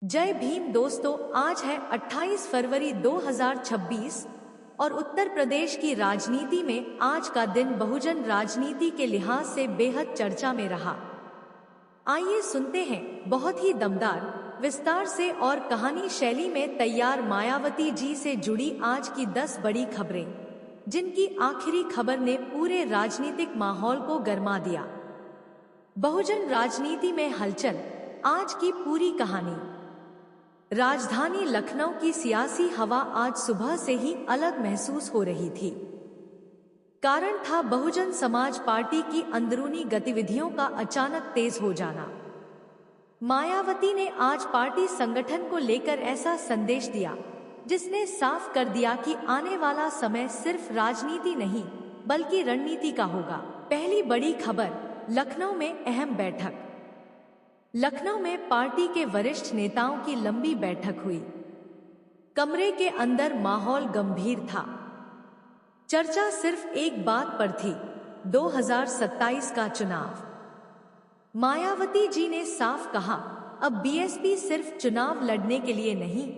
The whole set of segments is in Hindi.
जय भीम दोस्तों, आज है 28 फरवरी 2026 और उत्तर प्रदेश की राजनीति में आज का दिन बहुजन राजनीति के लिहाज से बेहद चर्चा में रहा। आइए सुनते हैं बहुत ही दमदार विस्तार से और कहानी शैली में तैयार मायावती जी से जुड़ी आज की 10 बड़ी खबरें, जिनकी आखिरी खबर ने पूरे राजनीतिक माहौल को गरमा दिया। बहुजन राजनीति में हलचल, आज की पूरी कहानी। राजधानी लखनऊ की सियासी हवा आज सुबह से ही अलग महसूस हो रही थी। कारण था बहुजन समाज पार्टी की अंदरूनी गतिविधियों का अचानक तेज हो जाना। मायावती ने आज पार्टी संगठन को लेकर ऐसा संदेश दिया जिसने साफ कर दिया कि आने वाला समय सिर्फ राजनीति नहीं बल्कि रणनीति का होगा। पहली बड़ी खबर, लखनऊ में अहम बैठक। लखनऊ में पार्टी के वरिष्ठ नेताओं की लंबी बैठक हुई। कमरे के अंदर माहौल गंभीर था। चर्चा सिर्फ एक बात पर थी, 2027 का चुनाव। मायावती जी ने साफ कहा, अब बीएसपी सिर्फ चुनाव लड़ने के लिए नहीं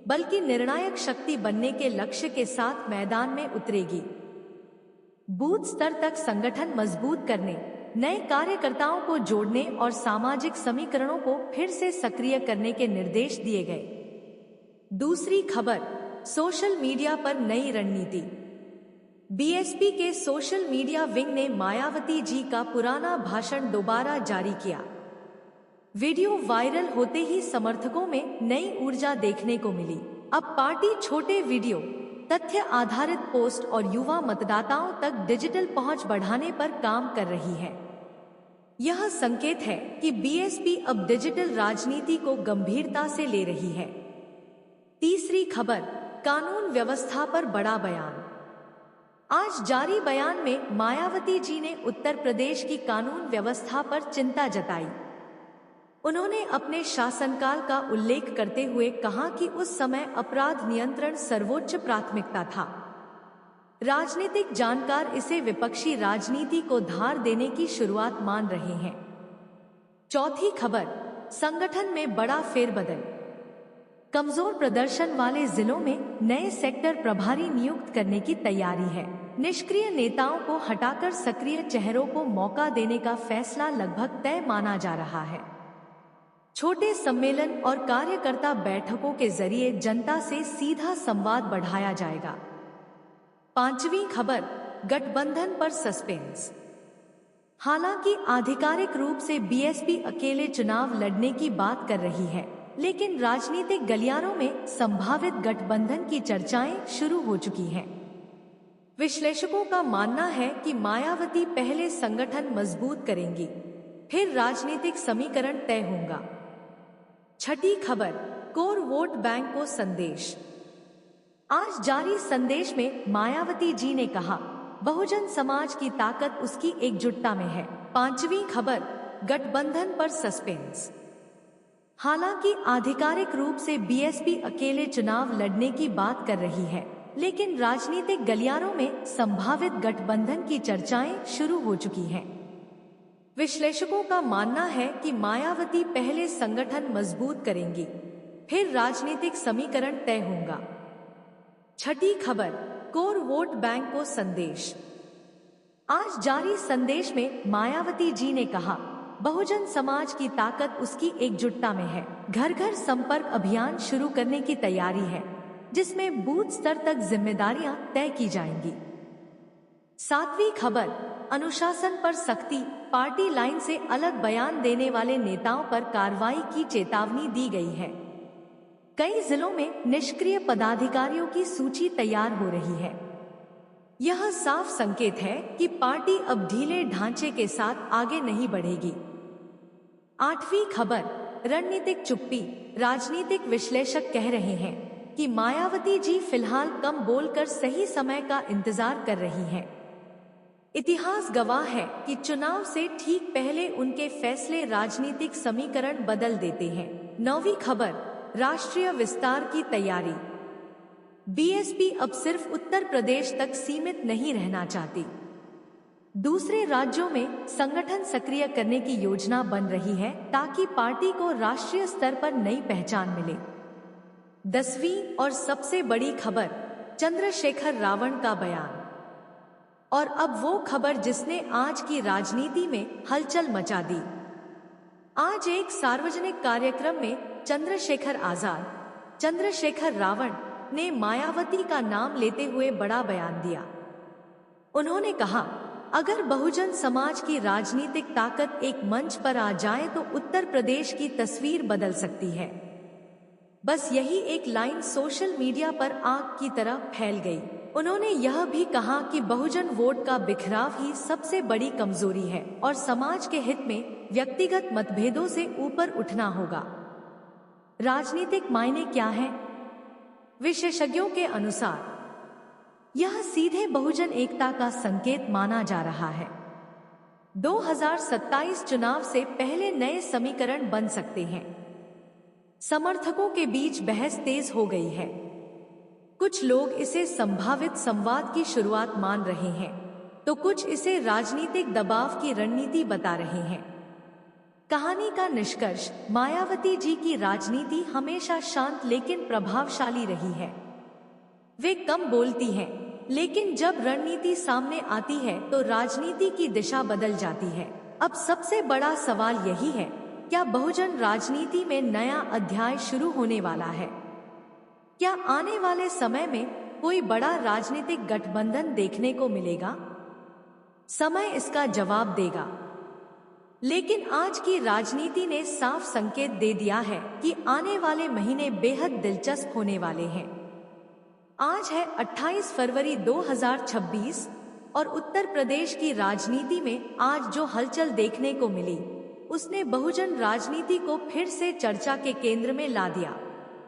बल्कि निर्णायक शक्ति बनने के लक्ष्य के साथ मैदान में उतरेगी। बूथ स्तर तक संगठन मजबूत करने, नए कार्यकर्ताओं को जोड़ने और सामाजिक समीकरणों को फिर से सक्रिय करने के निर्देश दिए गए। दूसरी खबर, सोशल मीडिया पर नई रणनीति। बीएसपी के सोशल मीडिया विंग ने मायावती जी का पुराना भाषण दोबारा जारी किया। वीडियो वायरल होते ही समर्थकों में नई ऊर्जा देखने को मिली। अब पार्टी छोटे वीडियो, तथ्य आधारित पोस्ट और युवा मतदाताओं तक डिजिटल पहुंच बढ़ाने पर काम कर रही है। यह संकेत है कि बीएसपी अब डिजिटल राजनीति को गंभीरता से ले रही है। तीसरी खबर, कानून व्यवस्था पर बड़ा बयान। आज जारी बयान में मायावती जी ने उत्तर प्रदेश की कानून व्यवस्था पर चिंता जताई। उन्होंने अपने शासनकाल का उल्लेख करते हुए कहा कि उस समय अपराध नियंत्रण सर्वोच्च प्राथमिकता था। राजनीतिक जानकार इसे विपक्षी राजनीति को धार देने की शुरुआत मान रहे हैं। चौथी खबर, संगठन में बड़ा फेरबदल। कमजोर प्रदर्शन वाले जिलों में नए सेक्टर प्रभारी नियुक्त करने की तैयारी है। निष्क्रिय नेताओं को हटाकर सक्रिय चेहरों को मौका देने का फैसला लगभग तय माना जा रहा है। छोटे सम्मेलन और कार्यकर्ता बैठकों के जरिए जनता से सीधा संवाद बढ़ाया जाएगा। पांचवी खबर, गठबंधन पर सस्पेंस। हालांकि आधिकारिक रूप से बीएसपी अकेले चुनाव लड़ने की बात कर रही है, लेकिन राजनीतिक गलियारों में संभावित गठबंधन की चर्चाएं शुरू हो चुकी हैं। विश्लेषकों का मानना है कि मायावती पहले संगठन मजबूत करेंगी, फिर राजनीतिक समीकरण तय होगा। छठी खबर, कोर वोट बैंक को संदेश। आज जारी संदेश में मायावती जी ने कहा, बहुजन समाज की ताकत उसकी एकजुटता में है। पांचवी खबर, गठबंधन पर सस्पेंस। हालांकि आधिकारिक रूप से बीएसपी अकेले चुनाव लड़ने की बात कर रही है, लेकिन राजनीतिक गलियारों में संभावित गठबंधन की चर्चाएं शुरू हो चुकी हैं। विश्लेषकों का मानना है कि मायावती पहले संगठन मजबूत करेंगी, फिर राजनीतिक समीकरण तय होगा। छठी खबर, कोर वोट बैंक को संदेश। आज जारी संदेश में मायावती जी ने कहा, बहुजन समाज की ताकत उसकी एकजुटता में है। घर घर संपर्क अभियान शुरू करने की तैयारी है, जिसमें बूथ स्तर तक जिम्मेदारियां तय की जाएंगी। सातवीं खबर, अनुशासन पर सख्ती। पार्टी लाइन से अलग बयान देने वाले नेताओं पर कार्रवाई की चेतावनी दी गई है। कई जिलों में निष्क्रिय पदाधिकारियों की सूची तैयार हो रही है। यह साफ संकेत है कि पार्टी अब ढीले ढांचे के साथ आगे नहीं बढ़ेगी। आठवीं खबर, रणनीतिक चुप्पी। राजनीतिक विश्लेषक कह रहे हैं कि मायावती जी फिलहाल कम बोलकर सही समय का इंतजार कर रही हैं। इतिहास गवाह है कि चुनाव से ठीक पहले उनके फैसले राजनीतिक समीकरण बदल देते हैं। नौवीं खबर, राष्ट्रीय विस्तार की तैयारी। बीएसपी अब सिर्फ उत्तर प्रदेश तक सीमित नहीं रहना चाहती। दूसरे राज्यों में संगठन सक्रिय करने की योजना बन रही है ताकि पार्टी को राष्ट्रीय स्तर पर नई पहचान मिले। 10वीं और सबसे बड़ी खबर, चंद्रशेखर रावण का बयान। और अब वो खबर जिसने आज की राजनीति में हलचल मचा दी। आज एक सार्वजनिक कार्यक्रम में चंद्रशेखर रावण ने मायावती का नाम लेते हुए बड़ा बयान दिया। उन्होंने कहा, अगर बहुजन समाज की राजनीतिक ताकत एक मंच पर आ जाए तो उत्तर प्रदेश की तस्वीर बदल सकती है। बस यही एक लाइन सोशल मीडिया पर आग की तरह फैल गई। उन्होंने यह भी कहा कि बहुजन वोट का बिखराव ही सबसे बड़ी कमजोरी है और समाज के हित में व्यक्तिगत मतभेदों से ऊपर उठना होगा। राजनीतिक मायने क्या है? विशेषज्ञों के अनुसार यह सीधे बहुजन एकता का संकेत माना जा रहा है। 2027 चुनाव से पहले नए समीकरण बन सकते हैं। समर्थकों के बीच बहस तेज हो गई है। कुछ लोग इसे संभावित संवाद की शुरुआत मान रहे हैं, तो कुछ इसे राजनीतिक दबाव की रणनीति बता रहे हैं। कहानी का निष्कर्ष, मायावती जी की राजनीति हमेशा शांत लेकिन प्रभावशाली रही है। वे कम बोलती हैं, लेकिन जब रणनीति सामने आती है तो राजनीति की दिशा बदल जाती है। अब सबसे बड़ा सवाल यही है, क्या बहुजन राजनीति में नया अध्याय शुरू होने वाला है? क्या आने वाले समय में कोई बड़ा राजनीतिक गठबंधन देखने को मिलेगा? समय इसका जवाब देगा। लेकिन आज की राजनीति ने साफ संकेत दे दिया है कि आने वाले महीने बेहद दिलचस्प होने वाले हैं। आज है 28 फरवरी 2026 और उत्तर प्रदेश की राजनीति में आज जो हलचल देखने को मिली, उसने बहुजन राजनीति को फिर से चर्चा के केंद्र में ला दिया।